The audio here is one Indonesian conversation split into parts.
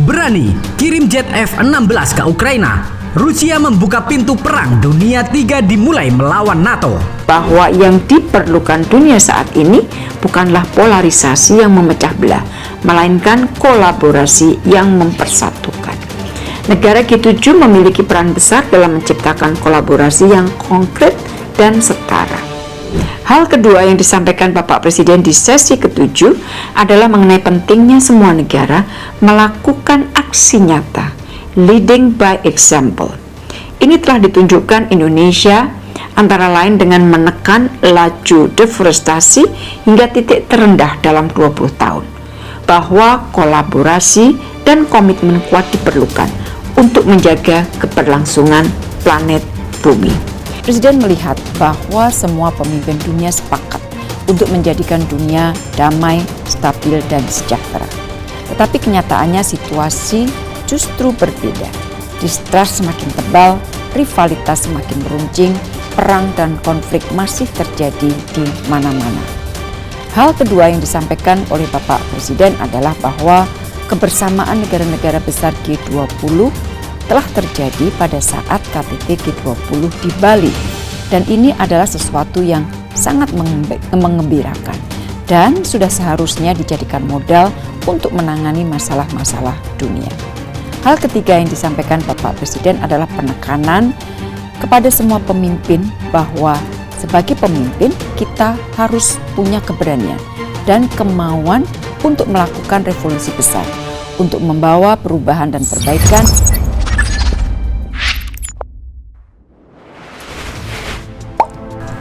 Berani kirim jet F-16 ke Ukraina. Rusia membuka pintu perang dunia 3 dimulai melawan NATO. Bahwa yang diperlukan dunia saat ini bukanlah polarisasi yang memecah belah, melainkan kolaborasi yang mempersatukan. Negara G7 memiliki peran besar dalam menciptakan kolaborasi yang konkret dan setara. Hal kedua yang disampaikan Bapak Presiden di sesi ke-7 adalah mengenai pentingnya semua negara melakukan aksi nyata, leading by example. Ini telah ditunjukkan Indonesia antara lain dengan menekan laju deforestasi hingga titik terendah dalam 20 tahun. Bahwa kolaborasi dan komitmen kuat diperlukan untuk menjaga keberlangsungan planet bumi. Presiden melihat bahwa semua pemimpin dunia sepakat untuk menjadikan dunia damai, stabil, dan sejahtera. Tetapi kenyataannya situasi justru berbeda. Distrust semakin tebal, rivalitas semakin meruncing, perang dan konflik masih terjadi di mana-mana. Hal kedua yang disampaikan oleh Bapak Presiden adalah bahwa kebersamaan negara-negara besar G20 telah terjadi pada saat KTT G20 di Bali, dan ini adalah sesuatu yang sangat mengembirakan dan sudah seharusnya dijadikan modal untuk menangani masalah-masalah dunia. Hal ketiga yang disampaikan Bapak Presiden adalah penekanan kepada semua pemimpin bahwa sebagai pemimpin kita harus punya keberanian dan kemauan untuk melakukan revolusi besar, untuk membawa perubahan dan perbaikan.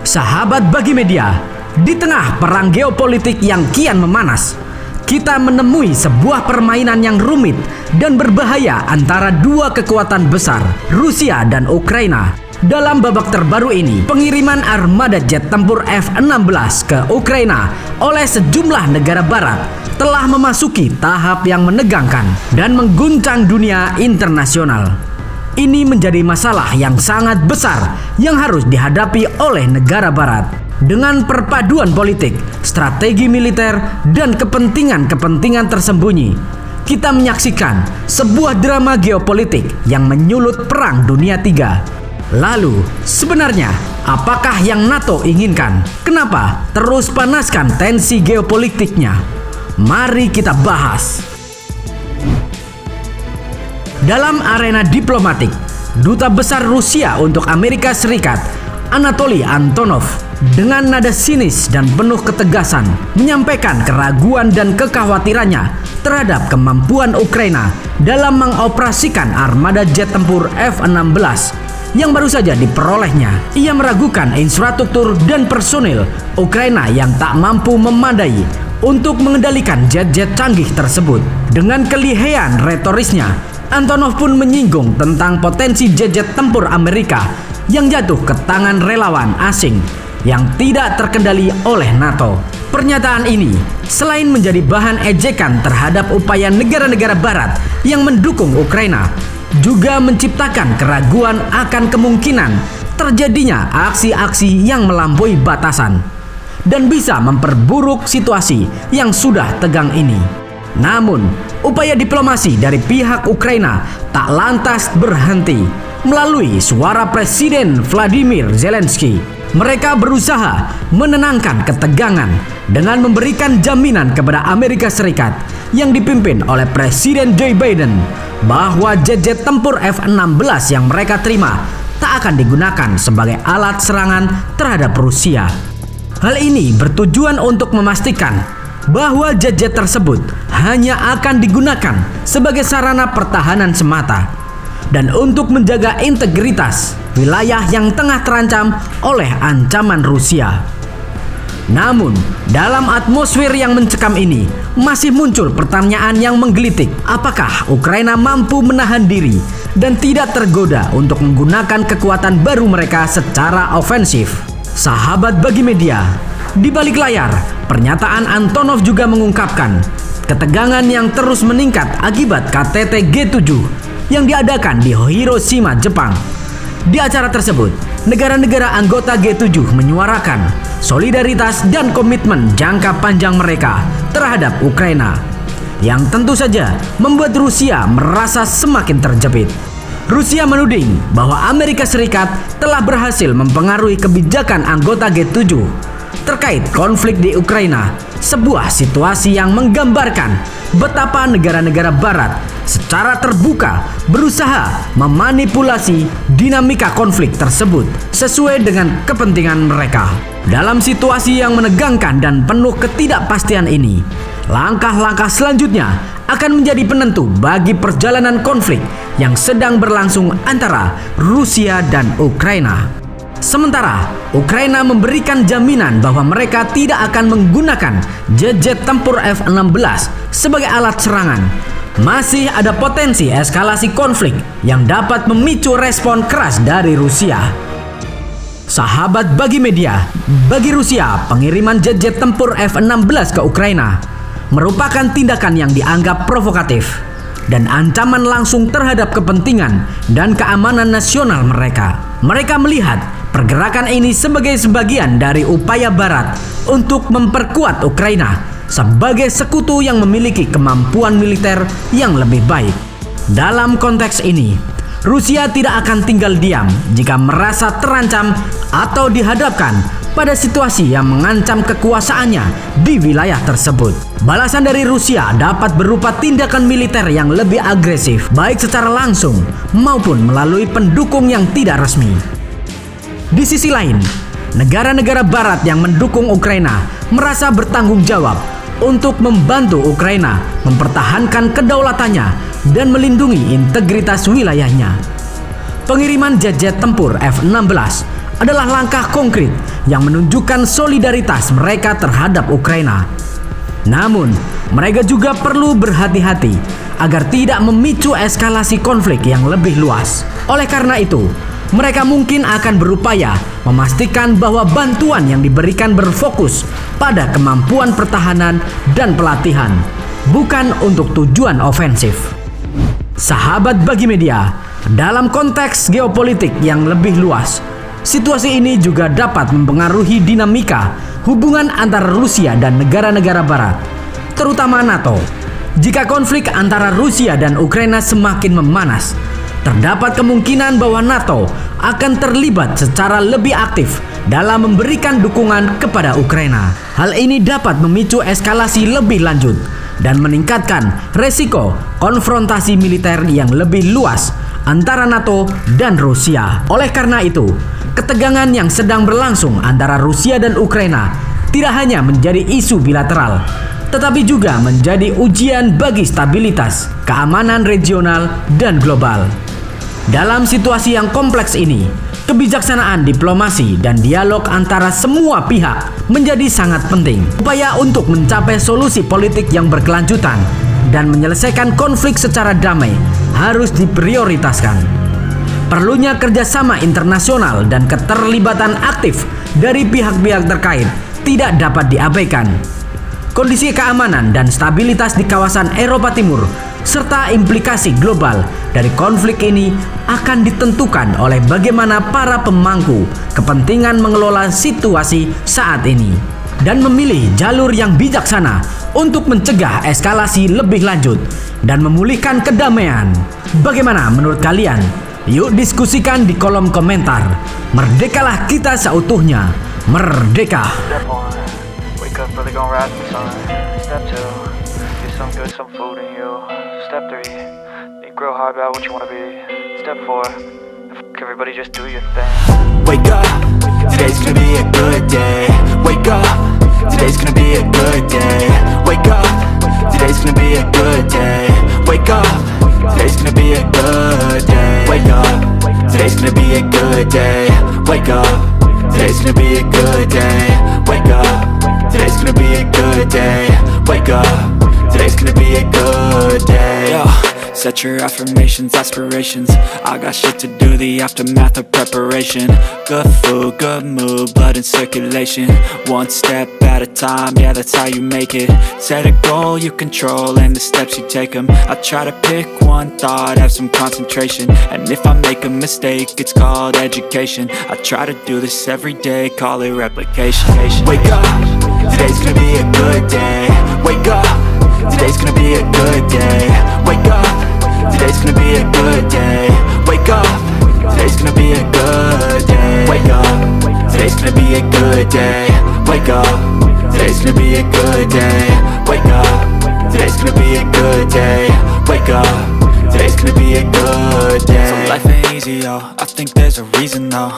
Sahabat Bagi Media, di tengah perang geopolitik yang kian memanas, kita menemui sebuah permainan yang rumit dan berbahaya antara dua kekuatan besar, Rusia dan Ukraina. Dalam babak terbaru ini, pengiriman armada jet tempur F-16 ke Ukraina oleh sejumlah negara barat telah memasuki tahap yang menegangkan dan mengguncang dunia internasional. Ini menjadi masalah yang sangat besar yang harus dihadapi oleh negara barat. Dengan perpaduan politik, strategi militer, dan kepentingan-kepentingan tersembunyi, kita menyaksikan sebuah drama geopolitik yang menyulut perang dunia 3. Lalu, sebenarnya apakah yang NATO inginkan? Kenapa terus panaskan tensi geopolitiknya? Mari kita bahas. Dalam arena diplomatik, Duta Besar Rusia untuk Amerika Serikat, Anatoly Antonov, dengan nada sinis dan penuh ketegasan menyampaikan keraguan dan kekhawatirannya terhadap kemampuan Ukraina dalam mengoperasikan armada jet tempur F-16 yang baru saja diperolehnya. Ia meragukan infrastruktur dan personil Ukraina yang tak mampu memadai untuk mengendalikan jet-jet canggih tersebut. Dengan kelihayan retorisnya, Antonov pun menyinggung tentang potensi jet-jet tempur Amerika yang jatuh ke tangan relawan asing yang tidak terkendali oleh NATO. Pernyataan ini selain menjadi bahan ejekan terhadap upaya negara-negara barat yang mendukung Ukraina, juga menciptakan keraguan akan kemungkinan terjadinya aksi-aksi yang melampaui batasan dan bisa memperburuk situasi yang sudah tegang ini. Namun, upaya diplomasi dari pihak Ukraina tak lantas berhenti. Melalui suara Presiden Vladimir Zelensky, mereka berusaha menenangkan ketegangan dengan memberikan jaminan kepada Amerika Serikat yang dipimpin oleh Presiden Joe Biden bahwa jet-jet tempur F-16 yang mereka terima tak akan digunakan sebagai alat serangan terhadap Rusia. Hal ini bertujuan untuk memastikan bahwa jet-jet tersebut hanya akan digunakan sebagai sarana pertahanan semata dan untuk menjaga integritas wilayah yang tengah terancam oleh ancaman Rusia. Namun, dalam atmosfer yang mencekam ini, masih muncul pertanyaan yang menggelitik. Apakah Ukraina mampu menahan diri dan tidak tergoda untuk menggunakan kekuatan baru mereka secara ofensif? Sahabat Bagi Media, di balik layar, pernyataan Antonov juga mengungkapkan ketegangan yang terus meningkat akibat KTT G7 yang diadakan di Hiroshima, Jepang. Di acara tersebut, negara-negara anggota G7 menyuarakan solidaritas dan komitmen jangka panjang mereka terhadap Ukraina. yang tentu saja membuat Rusia merasa semakin terjepit. Rusia menuding bahwa Amerika Serikat telah berhasil mempengaruhi kebijakan anggota G7 terkait konflik di Ukraina, sebuah situasi yang menggambarkan betapa negara-negara barat secara terbuka berusaha memanipulasi dinamika konflik tersebut sesuai dengan kepentingan mereka. Dalam situasi yang menegangkan dan penuh ketidakpastian ini, langkah-langkah selanjutnya akan menjadi penentu bagi perjalanan konflik yang sedang berlangsung antara Rusia dan Ukraina. Sementara Ukraina memberikan jaminan bahwa mereka tidak akan menggunakan jet-jet tempur F-16 sebagai alat serangan, masih ada potensi eskalasi konflik yang dapat memicu respon keras dari Rusia. Sahabat Bagi Media, bagi Rusia, pengiriman jet-jet tempur F-16 ke Ukraina merupakan tindakan yang dianggap provokatif dan ancaman langsung terhadap kepentingan dan keamanan nasional mereka. Mereka melihat pergerakan ini sebagai sebagian dari upaya Barat untuk memperkuat Ukraina sebagai sekutu yang memiliki kemampuan militer yang lebih baik. Dalam konteks ini, Rusia tidak akan tinggal diam jika merasa terancam atau dihadapkan pada situasi yang mengancam kekuasaannya di wilayah tersebut. Balasan dari Rusia dapat berupa tindakan militer yang lebih agresif, baik secara langsung maupun melalui pendukung yang tidak resmi. Di sisi lain, negara-negara Barat yang mendukung Ukraina merasa bertanggung jawab untuk membantu Ukraina mempertahankan kedaulatannya dan melindungi integritas wilayahnya. Pengiriman jet-jet tempur F-16 adalah langkah konkret yang menunjukkan solidaritas mereka terhadap Ukraina. Namun, mereka juga perlu berhati-hati agar tidak memicu eskalasi konflik yang lebih luas. Oleh karena itu, mereka mungkin akan berupaya memastikan bahwa bantuan yang diberikan berfokus pada kemampuan pertahanan dan pelatihan, bukan untuk tujuan ofensif. Sahabat Bagi Media, dalam konteks geopolitik yang lebih luas, situasi ini juga dapat mempengaruhi dinamika hubungan antara Rusia dan negara-negara Barat, terutama NATO. Jika konflik antara Rusia dan Ukraina semakin memanas, terdapat kemungkinan bahwa NATO akan terlibat secara lebih aktif dalam memberikan dukungan kepada Ukraina. Hal ini dapat memicu eskalasi lebih lanjut dan meningkatkan resiko konfrontasi militer yang lebih luas antara NATO dan Rusia. Oleh karena itu, ketegangan yang sedang berlangsung antara Rusia dan Ukraina tidak hanya menjadi isu bilateral, tetapi juga menjadi ujian bagi stabilitas, keamanan regional, dan global. Dalam situasi yang kompleks ini, kebijaksanaan diplomasi dan dialog antara semua pihak menjadi sangat penting. Upaya untuk mencapai solusi politik yang berkelanjutan dan menyelesaikan konflik secara damai harus diprioritaskan. Perlunya kerjasama internasional dan keterlibatan aktif dari pihak-pihak terkait tidak dapat diabaikan. Kondisi keamanan dan stabilitas di kawasan Eropa Timur serta implikasi global dari konflik ini akan ditentukan oleh bagaimana para pemangku kepentingan mengelola situasi saat ini dan memilih jalur yang bijaksana untuk mencegah eskalasi lebih lanjut dan memulihkan kedamaian. Bagaimana menurut kalian? Yuk diskusikan di kolom komentar. Merdekalah kita seutuhnya. Merdeka. Step 1, wake up early, gon' rise the sun. Step 2, get some good, some food in you. Step 3, think real hard about what you wanna be. Step 4, everybody just do your thing. Wake up, today's gonna be a good day. Wake up, today's gonna be a good day. Wake up, today's gonna be a good day. Wake up, today's gonna be a good day. Wake up, today's gonna be a good day. Wake up, today's gonna be a good day. Wake up, today's gonna be a good day. Wake up, today's gonna be a good day. Yo, set your affirmations, aspirations. I got shit to do, the aftermath of preparation. Good food, good mood, blood in circulation. One step at a time, yeah, that's how you make it. Set a goal you control and the steps you take them. I try to pick one thought, have some concentration. And if I make a mistake, it's called education. I try to do this every day, call it replication. Wake up, today's gonna be a good day. Wake up, today's gonna be a good day. Wake up, today's gonna be a good day. Wake up, today's gonna be a good day. Wake up, today's gonna be a good day. Wake up, today's gonna be a good day. Wake up, today's gonna be a good day. Wake up, today's gonna be a good day. So life ain't easy, yo, I think there's a reason though.